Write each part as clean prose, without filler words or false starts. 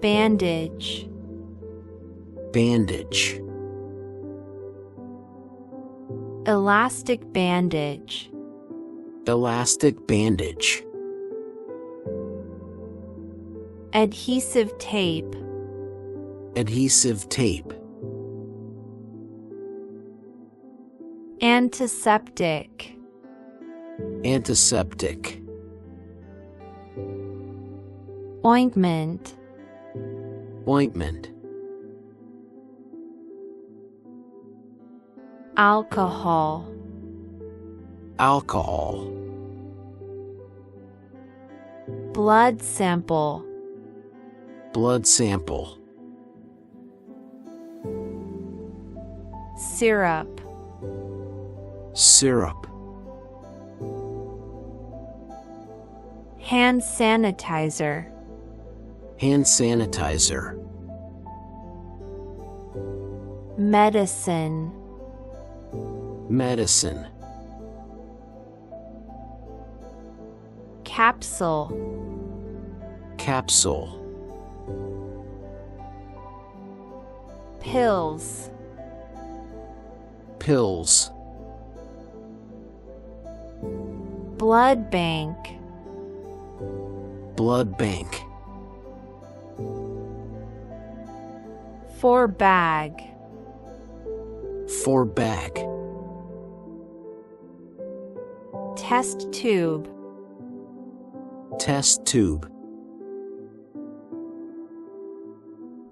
Bandage. Bandage. Elastic bandage. Elastic bandage. Adhesive tape. Adhesive tape. Antiseptic. Antiseptic. Ointment. Ointment. Alcohol. Alcohol. Blood sample. Blood sample. Syrup. Syrup. Hand sanitizer. Hand sanitizer. Medicine. Medicine. Capsule. Capsule. Pills. Pills. Blood bank. Blood bank. 4-bag. 4-bag. Test tube. Test tube.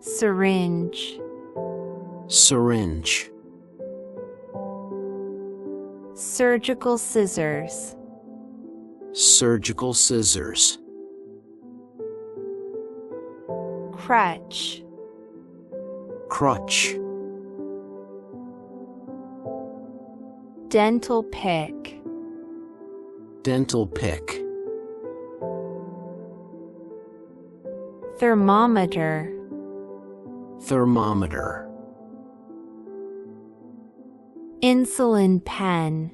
Syringe. Syringe. Surgical scissors. Surgical scissors. Crutch. Crutch. Dental pick. Dental pick. Thermometer. Thermometer. Insulin pen.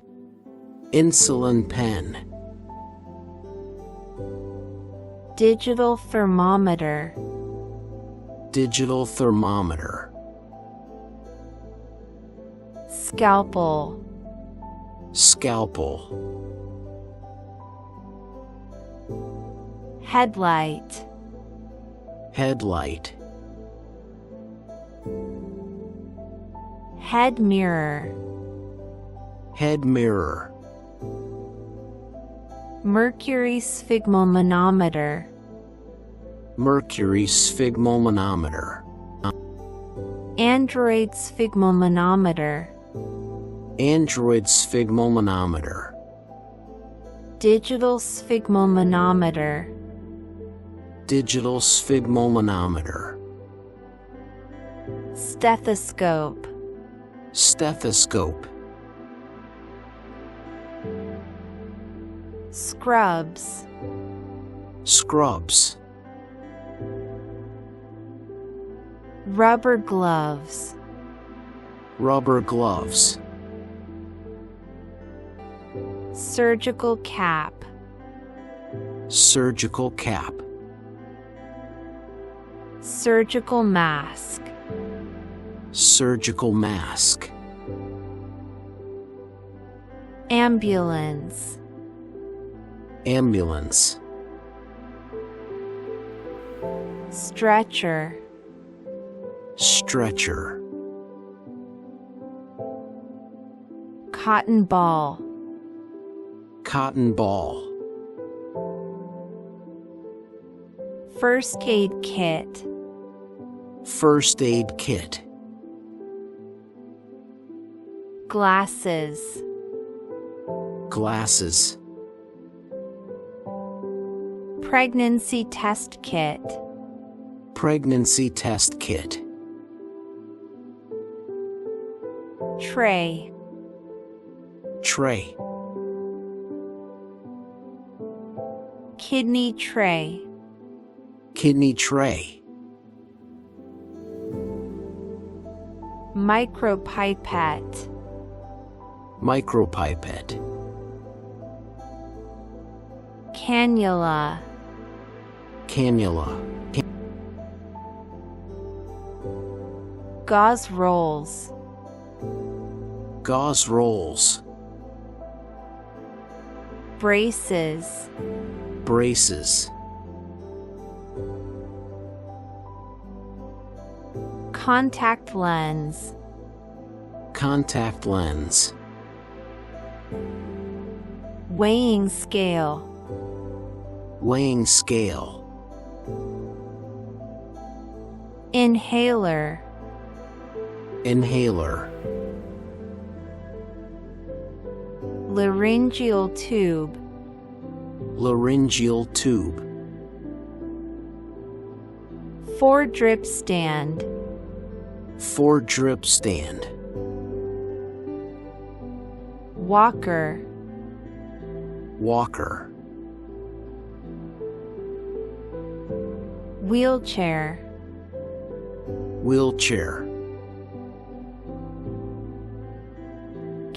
Insulin pen. Digital thermometer. Digital thermometer. Scalpel. Scalpel. Headlight. Headlight. Head mirror. Head mirror. Mercury sphygmomanometer. Mercury sphygmomanometer. Android sphygmomanometer. Android sphygmomanometer. Digital sphygmomanometer. Digital sphygmomanometer. Stethoscope. Stethoscope. Scrubs. Scrubs. Rubber gloves. Rubber gloves. Surgical cap. Surgical cap. Surgical mask. Surgical mask. Ambulance. Ambulance. Stretcher. Stretcher. Cotton ball. Cotton ball. First aid kit. First aid kit. Glasses. Glasses. Pregnancy test kit. Pregnancy test kit. Tray. Tray. Kidney tray. Kidney tray. Micropipette. Micropipette. Cannula. Cannula. Gauze rolls. Gauze rolls. Braces. Braces. Contact lens. Contact lens. Weighing scale. Weighing scale. Inhaler. Inhaler. Laryngeal tube. Laryngeal tube. Four-drip stand. Four-drip stand. Walker. Walker. Wheelchair. Wheelchair.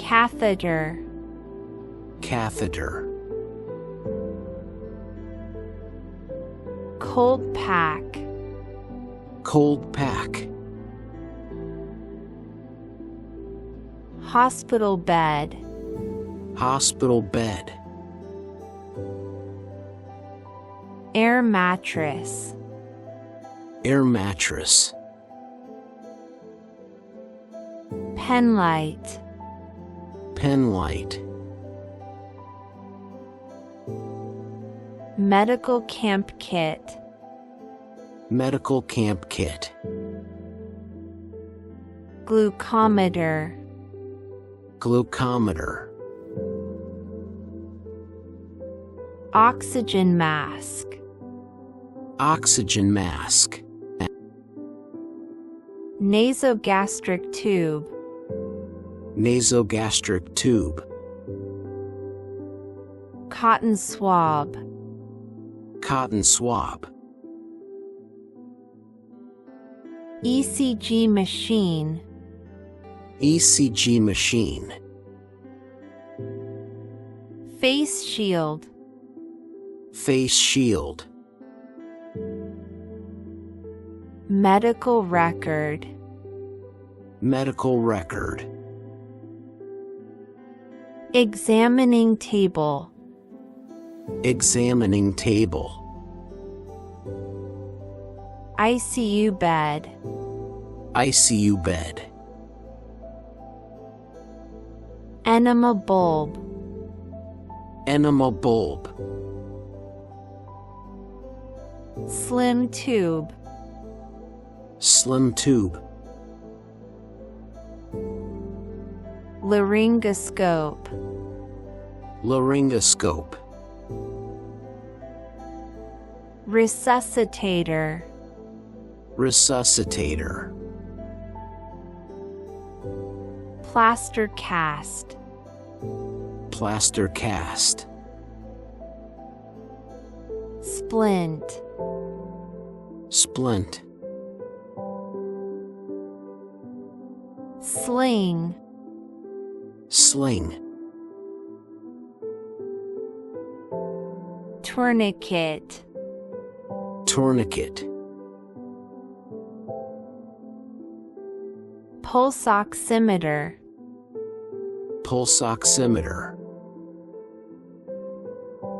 Catheter. Catheter. Cold pack. Cold pack. Hospital bed. Hospital bed. Air mattress. Air mattress. Pen light. Pen light. Medical camp kit. Medical camp kit. Glucometer. Glucometer. Oxygen mask. Oxygen mask. Nasogastric tube. Nasogastric tube. Cotton swab. Cotton swab. ECG machine. ECG machine. Face shield. Face shield. Medical record. Medical record. Examining table. Examining table. ICU bed. ICU bed. Enema bulb. Enema bulb. Slim tube. Slim tube. Laryngoscope. Laryngoscope. Resuscitator. Resuscitator. Plaster cast. Plaster cast. Splint. Splint. Sling. Sling. Tourniquet. Tourniquet. Pulse oximeter. Pulse oximeter.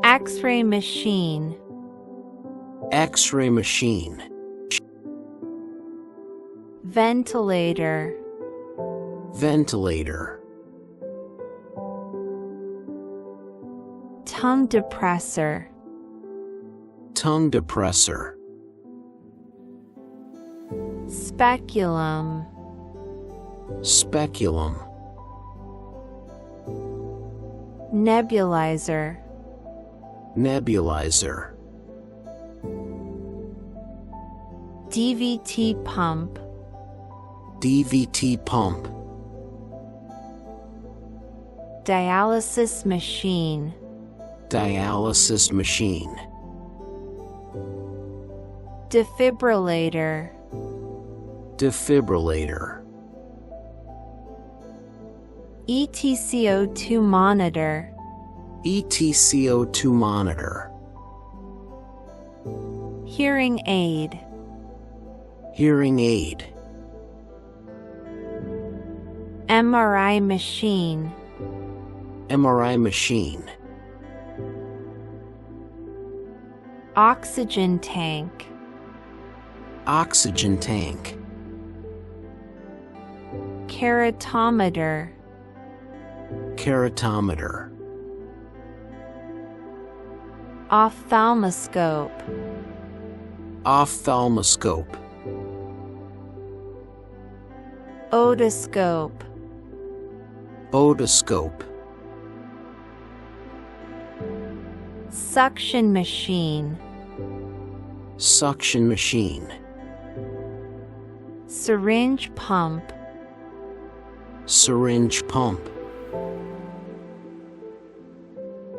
X-ray machine. X-ray machine. Ventilator. Ventilator. Tongue depressor. Tongue depressor. Speculum. Speculum. Nebulizer. Nebulizer. DVT pump. DVT pump. Dialysis machine. Dialysis machine. Defibrillator. Defibrillator. ETCO2 monitor. ETCO2 monitor. Hearing aid. Hearing aid. MRI machine, MRI machine. oxygen tank, Oxygen tank. keratometer, Keratometer. ophthalmoscope, Ophthalmoscope. otoscope, Otoscope. suction machine, Suction machine. syringe pump, Syringe pump.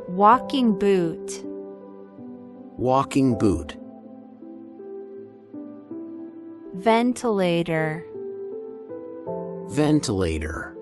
walking boot, Walking boot. ventilator, Ventilator.